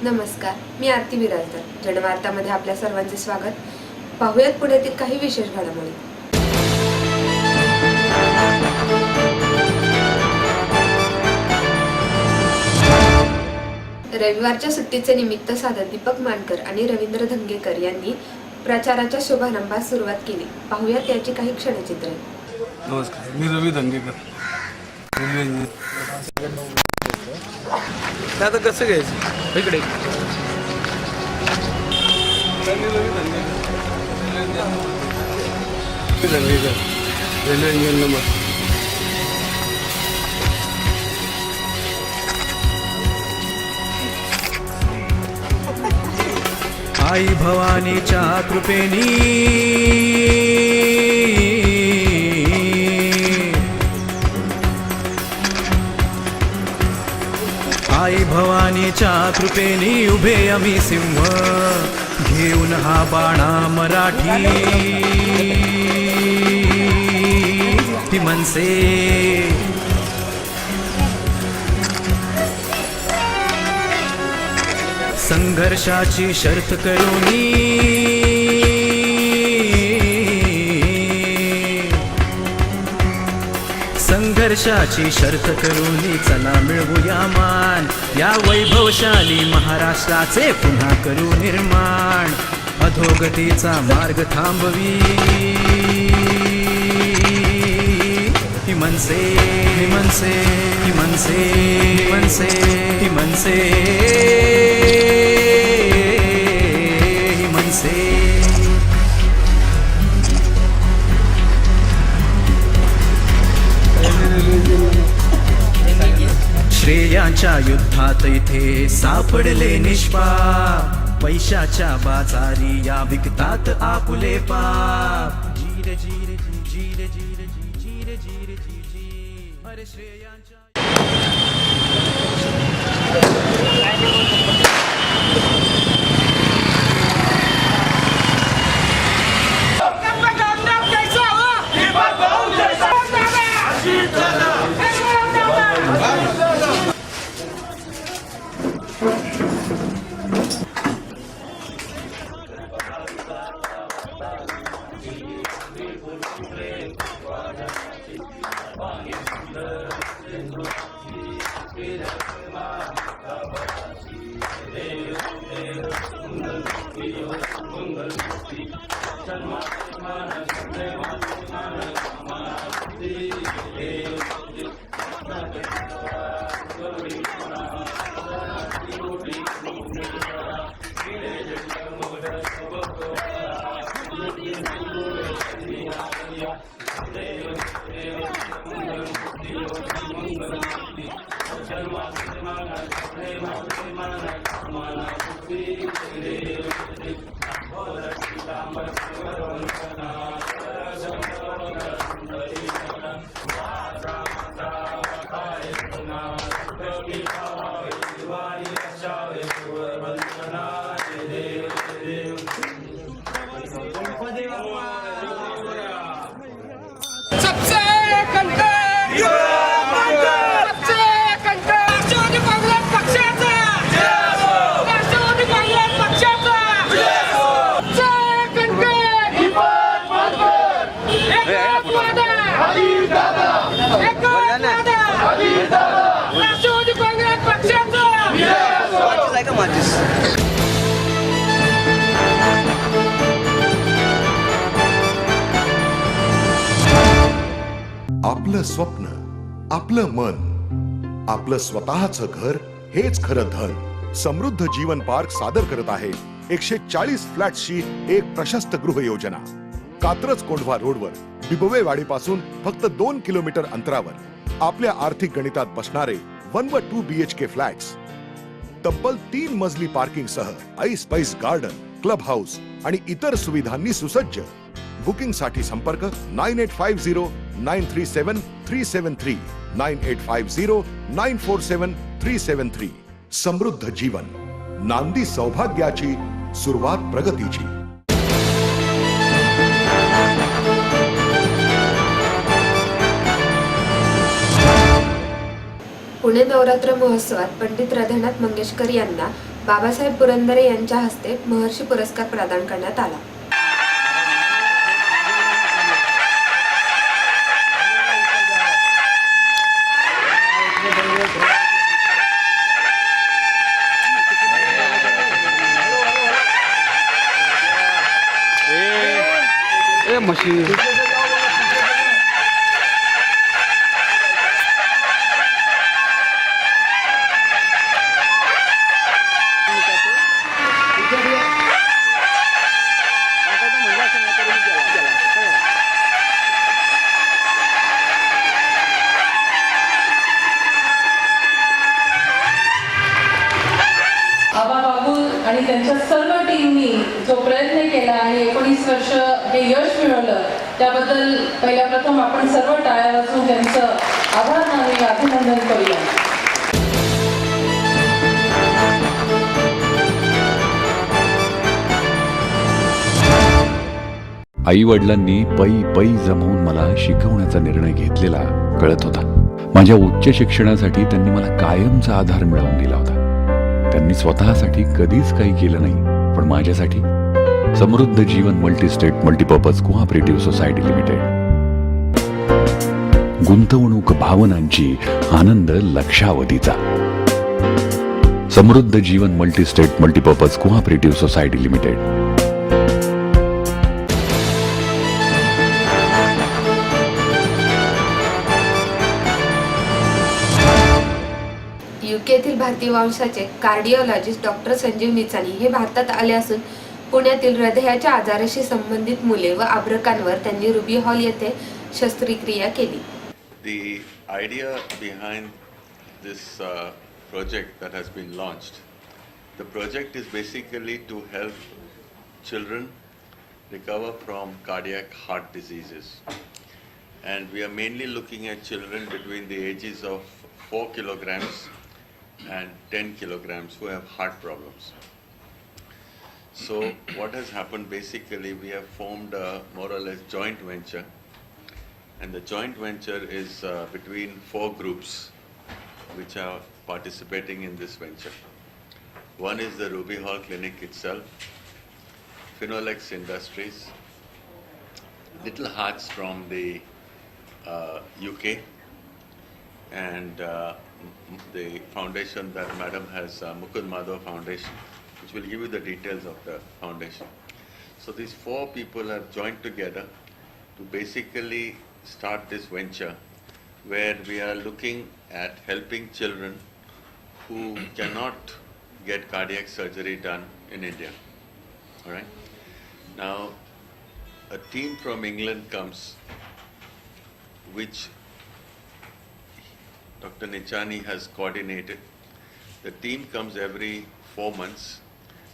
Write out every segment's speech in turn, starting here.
नमस्कार, मी आरती विराजदार. जनवार्तामध्ये आपल्या सर्वांचे स्वागत. पाहुयात पुण्यातील काही विशेष घडामोडी. रविवारच्या सुट्टीचे निमित्त साधत दीपक मानकर आणि रवींद्र धंगेकर यांनी प्रचाराच्या शुभारंभास सुरुवात केली. पाहुयात याची काही क्षणचित्रे. नमस्कार, मी रवी धंगेकर. आता कसं घ्यायचं इकडे धंगेकर रेल्वे इंजिन नंबर. आई भवानीच्या कृपेनी आई भवानीच्या कृपेनी उभे आम्ही सिंह घेऊन हा बाणा मराठी ती मनसे संघर्षाची शर्त करूनी संघर्षाची शर्त करूनी चला मिळवूया मान या वैभवशाली महाराष्ट्राचे पुन्हा करू निर्माण अधोगतीचा मार्ग थांबवी ही मनसे ही मनसे ही मनसे ही मनसे ही मनसे ही मनसे. श्रेयांच्या युद्धात इथे सापडले निष्पाप पैशाच्या बाजारी या विकतात आपुले पाप जीर जीर जीर जीर जीर जीर जीर अरे श्रेयांच्या आपलं स्वप्न, आपलं मन, आपलं स्वतःचं घर हेच खरं धन. समृद्ध जीवन पार्क सादर करत आहे 140 फ्लॅट्सची एक प्रशस्त गृह योजना. कात्रज कोंढवा रोडवर बिबवेवाडी पासून फक्त 2 किलोमीटर अंतरावर आपल्या आर्थिक गणितात बसणारे 1 व 2 BHK फ्लॅट्स. तब्बल 3 मजली पार्किंग सह ऐस पैस गार्डन, क्लब हाऊस आणि इतर सुविधांनी सुसज्ज. बुकिंग साठी संपर्क 9850 937 373 9850 947 373. समृद्ध जीवन, नांदी सौभाग्याची, सुरुवात प्रगतीची. पुणे नवरात्र महोत्सवात पंडित राधानाथ मंगेशकर यांना बाबासाहेब पुरंदरे यांच्या हस्ते महर्षी पुरस्कार प्रदान करण्यात आला. मशीन आबा बाबू आणि त्यांच्या सर्व टीमनी जो प्रयत्न केला आणि 19 वर्ष हे यश मिळवलं त्याबद्दल पहिल्या प्रथम आपण सर्व टाळ्या वाजवून त्यांचं आभार मानूया, अभिनंदन करूया. आई वडिलांनी पै पै जमवून मला शिकवण्याचा निर्णय घेतलेला कळत होता. माझ्या उच्च शिक्षणासाठी त्यांनी मला कायमचा आधार मिळवून दिला होता. त्यांनी स्वतःसाठी कधीच काही केलं नाही, पण माझ्यासाठी Samruddha Jeevan multistate multipurpose cooperative society limited. गुंतवणूक भावनांची, आनंद लक्षावधीचा. Samruddha Jeevan multistate multipurpose cooperative society limited. यूकेतील भारतीय वंशाचे कार्डिओलॉजिस्ट डॉक्टर संजीव निचानी हे भारतात आले असून पुण्यातील हृदयाच्या आजाराशी संबंधित मुले व आब्रकांवर त्यांनी रुबी हॉल येथे शस्त्रक्रिया केली. The idea behind this project that has been launched, the project is basically to help children recover from cardiac heart diseases. And we are mainly looking at children between the ages of 4 kilograms and 10 kilograms who have heart problems. So what has happened basically, we have formed a more or less joint venture, and the joint venture is between 4 groups which are participating in this venture. One is the Ruby Hall Clinic itself, Finolex Industries, Little Hearts from the UK, and the foundation that Madam has, Mukund Madhav Foundation, which will give you the details of the foundation. So these 4 people have joined together to basically start this venture where we are looking at helping children who cannot get cardiac surgery done in India. All right? Now, a team from England comes, which Dr. Nichani has coordinated. The team comes every 4 months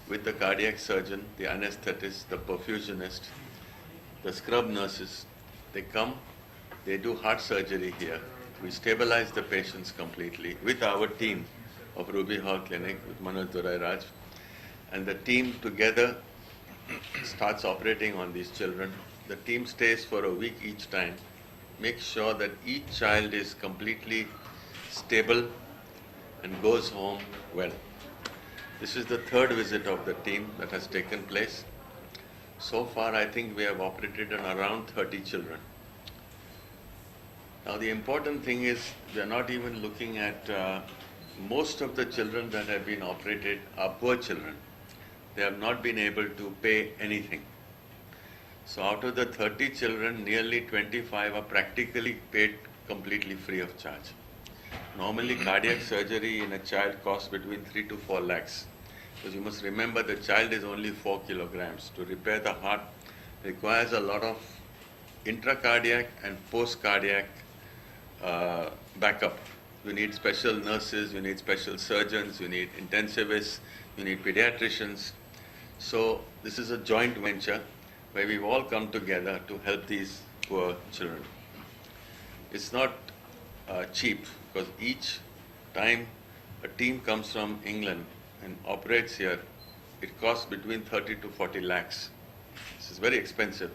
with the cardiac surgeon, the anesthetist, the perfusionist, the scrub nurses. They come, they do heart surgery here. We stabilize the patients completely with our team of Ruby Hall Clinic with Manoj Durai Raj. And the team together starts operating on these children. The team stays for a week each time, makes sure that each child is completely stable and goes home well. This is the 3rd visit of the team that has taken place. So far, I think we have operated on around 30 children. Now, the important thing is we are not even looking at most of the children that have been operated are poor children. They have not been able to pay anything. So out of the 30 children, nearly 25 are practically paid completely free of charge. Normally, cardiac surgery in a child costs between 3 to 4 lakhs. Because you must remember the child is only 4 kilograms. To repair the heart requires a lot of intracardiac and post-cardiac backup. You need special nurses, you need special surgeons, you need intensivists, you need pediatricians. So this is a joint venture where we've all come together to help these poor children. It's not cheap, because each time a team comes from England and operates here, it costs between 30 to 40 lakhs. This is very expensive.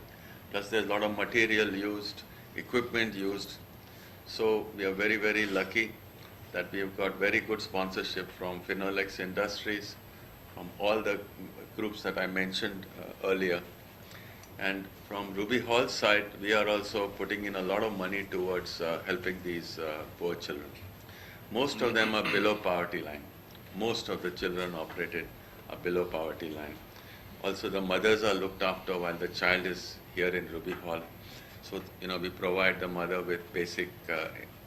Plus there's a lot of material used, equipment used. So we are very, very lucky that we have got very good sponsorship from Finolex Industries, from all the groups that I mentioned earlier. And from Ruby Hall's side, we are also putting in a lot of money towards helping these poor children. Most of them are below poverty line. Most of the children operated are below poverty line. Also, the mothers are looked after while the child is here in Ruby Hall. So, we provide the mother with basic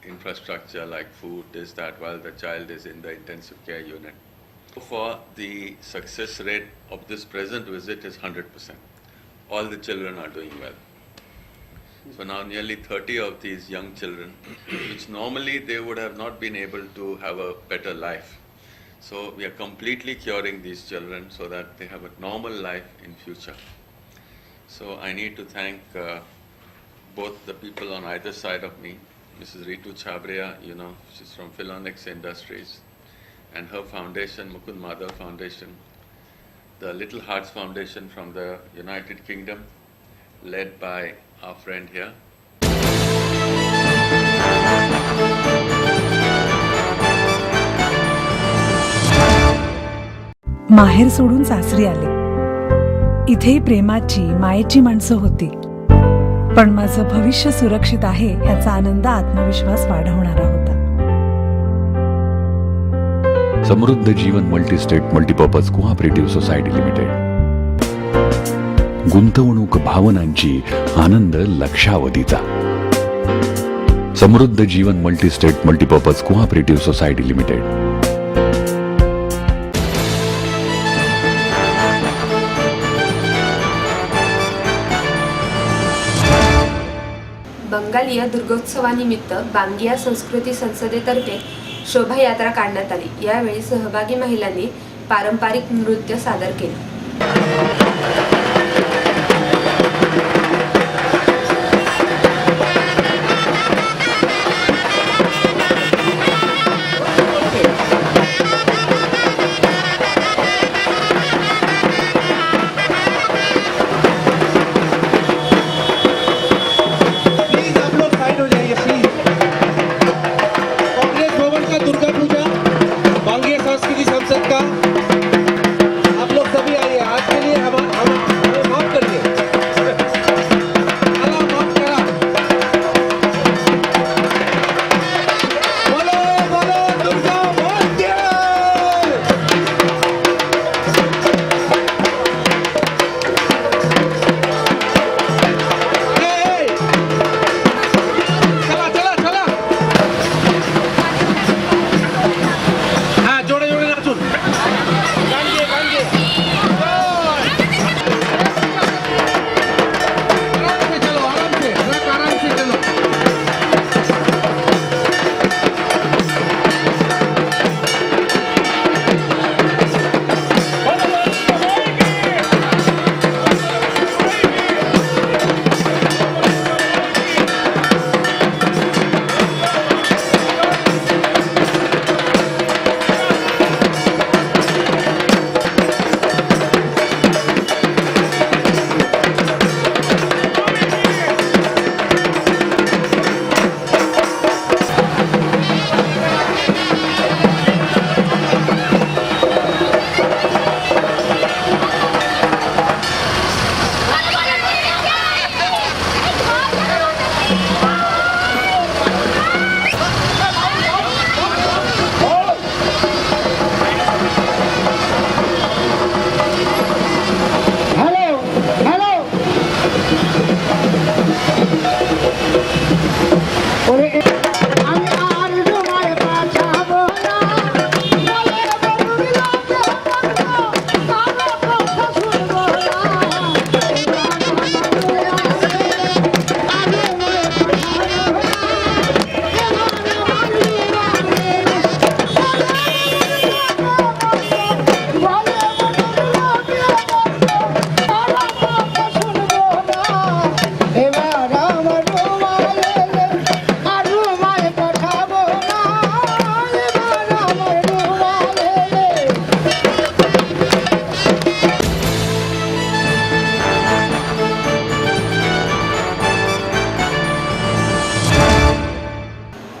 infrastructure like food, this, that, while the child is in the intensive care unit. So far, the success rate of this present visit is 100%. All the children are doing well. So now nearly 30 of these young children, which normally they would have not been able to have a better life. So we are completely curing these children so that they have a normal life in future. So I need to thank both the people on either side of me, Mrs. Ritu Chabria, she's from Philonix Industries, and her foundation, Mukund Madhav Foundation, the Little Hearts Foundation from the United Kingdom, led by our friend here. माहेर सोडून सासरी आले. इथेही प्रेमाची मायेची माणसं होती, पण माझं भविष्य सुरक्षित आहे याचा आनंद आत्मविश्वास वाढवणारा होता. Samruddha Jeevan multistate multipurpose cooperative society limited. गुंतवणूक भावनांची, आनंद लक्षावधीचा. Samruddha Jeevan multistate multipurpose cooperative society limited. Bengali दुर्गोत्सवानिमित्त बांगिया संस्कृती संसदेतर्फे शोभायात्रा काढण्यात आली. यावेळी सहभागी महिलांनी पारंपरिक नृत्य सादर केले.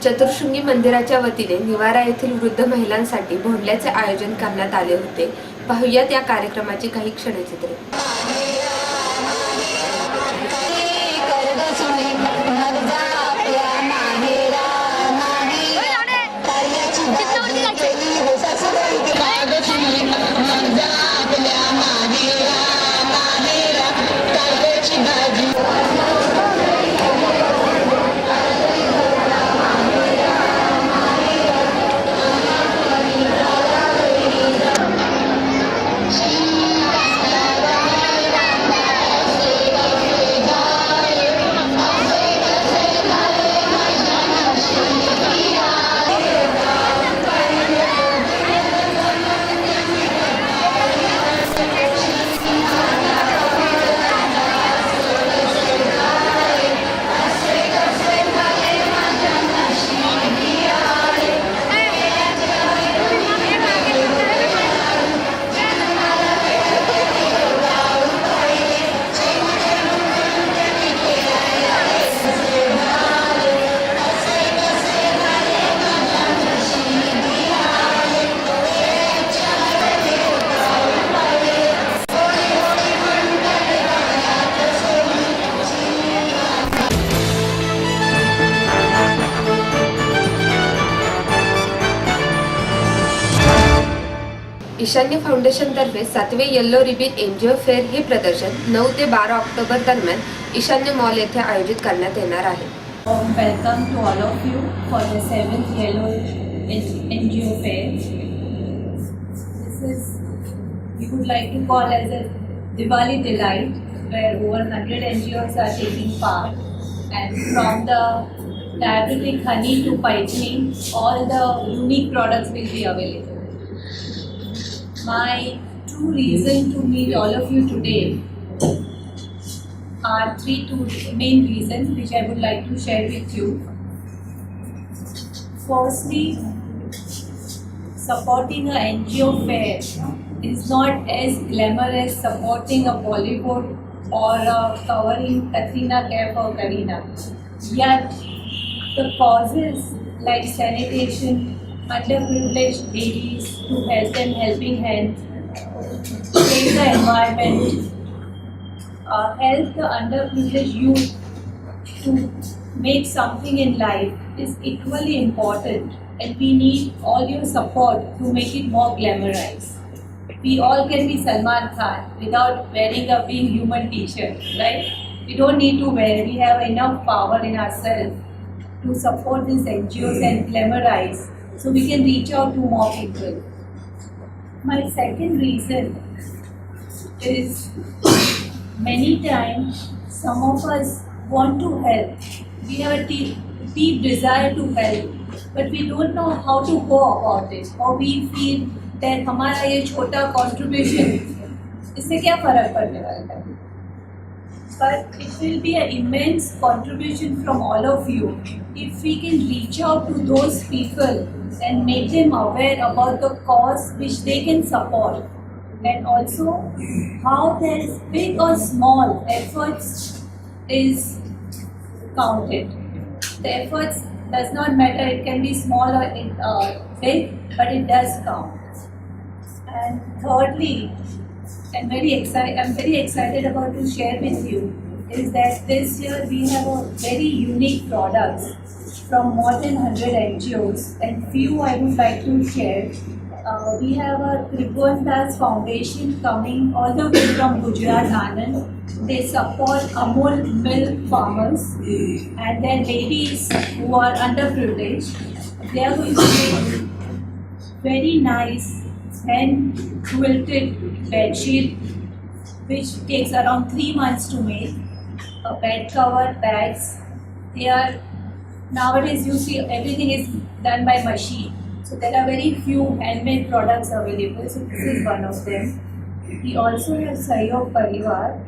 चतुर्शृंगी मंदिराच्या वतीने निवारा येथील वृद्ध महिलांसाठी भोंडल्याचे आयोजन करण्यात आले होते. पाहुयात या कार्यक्रमाची काही क्षणचित्रे. ईशान्य फाउंडेशनतर्फे 7वे येल्लो रिबीन एनजीओ फेअर हे प्रदर्शन 9 ते 12 ऑक्टोबर दरम्यान ईशान्य मॉल येथे आयोजित करण्यात येणार आहे. Welcome to all of you for the 7th Yellow NGO Fair. This is, we would like to call as a Diwali delight, where over 100 NGOs are taking part, and from the diabetic honey to whitening, all the unique products will be available. My true reason to meet all of you today are two main reasons which I would like to share with you. Firstly, supporting a NGO fair is not as glamorous as supporting a Bollywood or covering Katrina Kaif or Kareena. Yet, the causes like sanitation, underprivileged babies to help them helping hands, save the environment, help the underprivileged youth to make something in life is equally important, and we need all your support to make it more glamorized. We all can be Salman Khan without wearing a being human t-shirt, right? We don't need to wear, we have enough power in ourselves to support these NGOs and glamorize, so we can reach out to more people. My second reason is many times some of us want to help. We have a deep desire to help, but we don't know how to go about it, or we feel that हमारा ये छोटा contribution इससे क्या फर्क पड़ने वाला है. But it will be an immense contribution from all of you if we can reach out to those people and make them aware about the cause which they can support, and also how there is big or small efforts is counted. The efforts does not matter, it can be small or big, but it does count. And thirdly, I'm very excited about to share with you is that this year we have a very unique products from more than 100 NGOs, and few I would like to share. We have a Tribhuvan Das Foundation coming all the way from Gujarat, Anand. They support Amul milk farmers and their ladies who are underprivileged. They are going to make very nice hand quilted bedsheet, which takes around 3 months to make. A bed cover, bags. They are nowadays you see everything is done by machine. So there are very few handmade products available. So this is one of them. We also have Sahyog Parivar,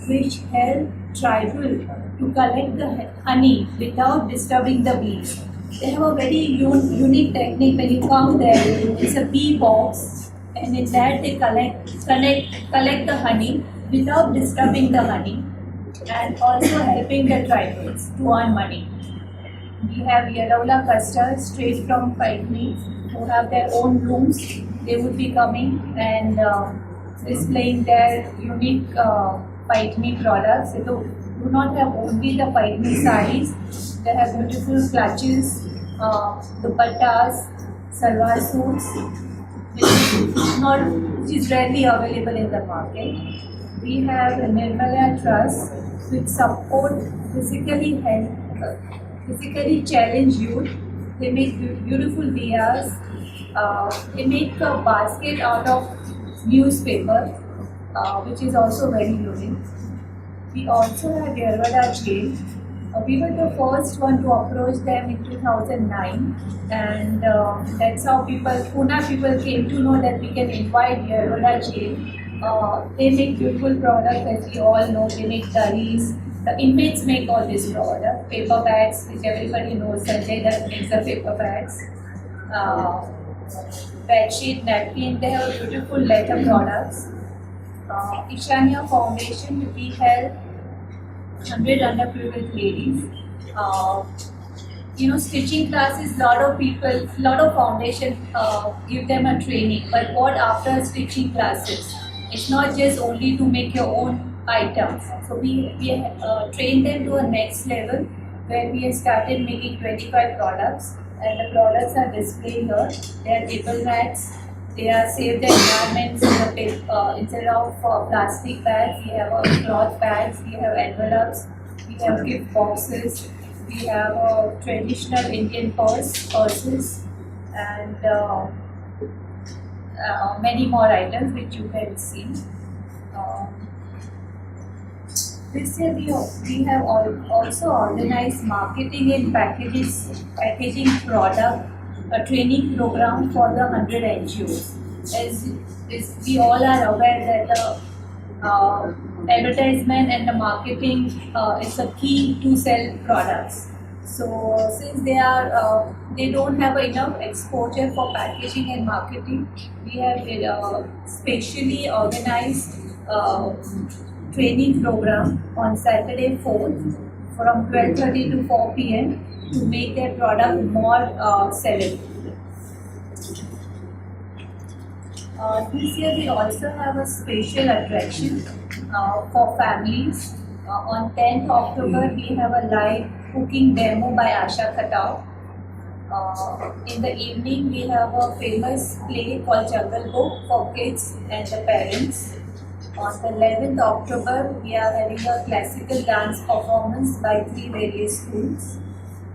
which help tribal to collect the honey without disturbing the bees. They have a very unique technique. When you come there, it's a bee box, and in that they collect the honey without disturbing the honey, and also helping the tribals to earn money. We have Yelola custards straight from Paitni who have their own rooms. They would be coming and displaying their unique Paitni products. They do not have only the Paitni sarees. They have beautiful clutches, dupattas, salwar suits, which is rarely available in the market. We have a Nirmala Trust which support physically challenged youth. They make beautiful diyas. They make a basket out of newspaper, which is also very unique. We also have Yerwada Jail. We were the first one to approach them in 2009, and that's how Pune people came to know that we can invite Yerwada Jail. They make beautiful products, as we all know. They make curries. The inmates make all this product. Paper bags, which everybody knows. Sanjay Dutt makes the paper bags. Bedsheet, napkin. They have beautiful leather products. Ishania Foundation, we help 100 underprivileged ladies. Stitching classes, lot of foundation give them a training. But what after stitching classes? It's not just only to make your own items. So we train them to a next level where we have started making 25 products, and the products are displayed here. They are table mats. They are save the environment instead of plastic bags. We have cloth bags. We have envelopes. We have gift boxes. We have traditional Indian purses, and many more items which you can see. This year we have also organized marketing and packaging product, a training program for the 100 NGOs. As we all are aware that the advertisement and the marketing is a key to sell products. So since they don't have enough exposure for packaging and marketing, we have specially organized training program on Saturday 4th from 12:30 to 4 p.m. to make their product more sellable. This year we also have a special attraction for families. On 10th October we have a live cooking demo by Asha Khatau. In the evening we have a famous play called Jungle Book for kids and the parents. On the 11th October, we are having a classical dance performance by 3 various schools.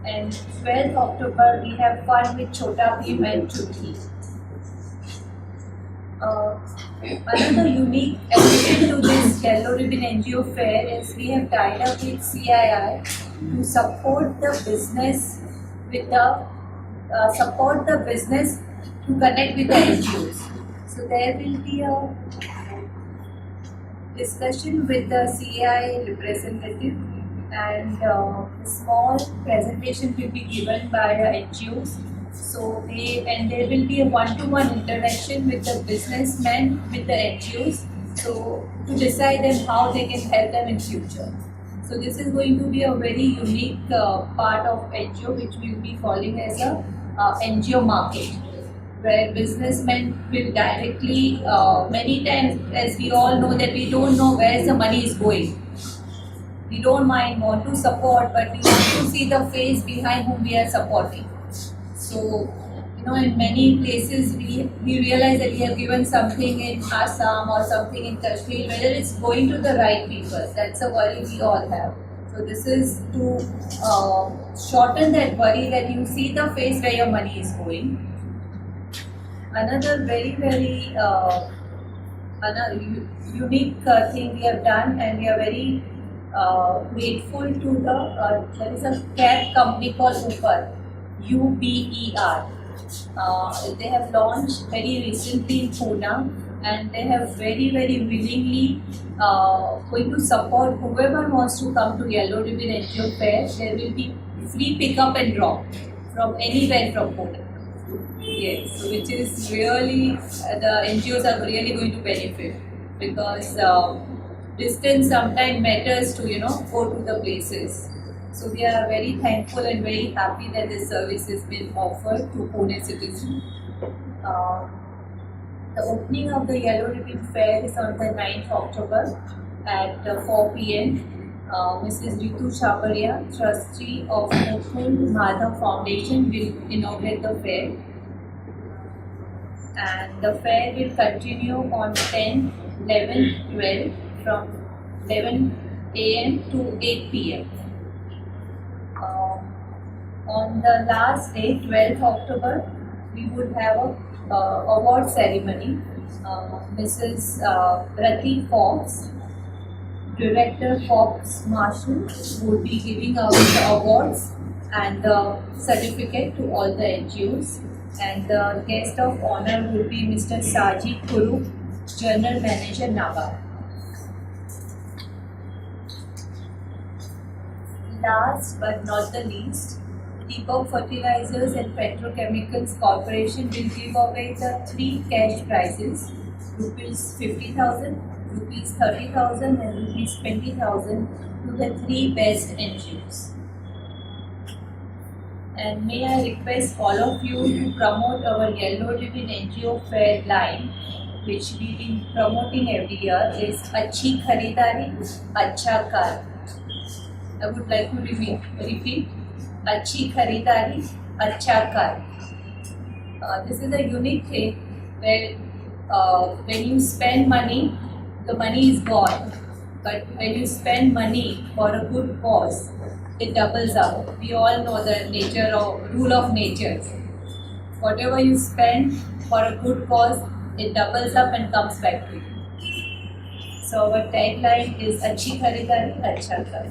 And 12th October, we have fun with Chota Bheem and Chutki. Another unique addition to this Yellow Ribbon NGO fair is we have tied up with CII to support the business to connect with the NGOs. So there will be a discussion with the CII representative, and a small presentation will be given by the NGOs. So there will be a one-to-one interaction with the businessmen with the NGOs, so to decide on how they can help them in future. So this is going to be a very unique part of NGO, which we will be calling as a NGO market, where businessmen will directly, many times, as we all know, that we don't know where the money is going. We don't want to support, but we want to see the face behind whom we are supporting. So, in many places we realize that we have given something in Assam or something in Kashmir, whether it's going to the right people. That's a worry we all have. So this is to shorten that worry, that you see the face where your money is going. Another very, very unique thing we have done, and we are very grateful to there is a cab company called Uber. They have launched very recently in Pune, and they have very, very willingly going to support whoever wants to come to Yellow Ribbon NGO Fair. There will be free pickup and drop from anywhere from Pune. Yes, which is really, the NGOs are really going to benefit, because distance sometimes matters to, go to the places. So we are very thankful and very happy that this service has been offered to Pune citizens. The opening of the Yellow Ribbon Fair is on the 9th October at 4 p.m. Mrs. Ritu Shabaria, trustee of Mukund Madhav Foundation, will inaugurate the fair. And the fair will continue on 10, 11, 12 from 11 a.m. to 8 p.m. On the last day, 12th October, we would have a award ceremony. Mrs. Rati Fox, Director Fox Marshall, would be giving out the awards and the certificate to all the NGOs. And the guest of honor would be Mr. Saji Kuru, General Manager, NABARD. Last but not the least, Deepak Fertilizers and Petrochemicals Corporation will give away the 3 cash prizes, rupees 50,000, rupees 30,000 and rupees 20,000 to the 3 best NGOs. And may I request all of you to promote our Yellow Ribbon NGO Fair line, which we've been promoting every year, is Achhi Kharidari, Acha Kar. I would like to repeat. Achhi Kharidari, Acha Kar. This is a unique thing where when you spend money, the money is gone. But when you spend money for a good cause, it doubles up. We all know the rule of nature. Whatever you spend for a good cause, it doubles up and comes back to you. So our tagline is Achhi Kharidari, Acha Kar.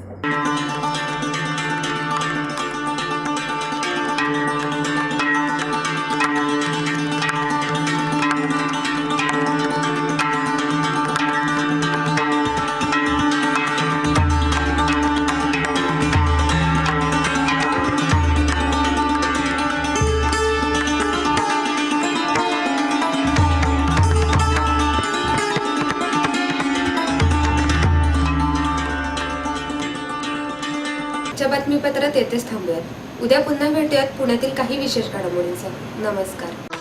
आजच्या बातमीपत्रात येथेच थांबूयात. उद्या पुन्हा भेटूयात पुण्यातील काही विशेष घडामोडींसह. नमस्कार.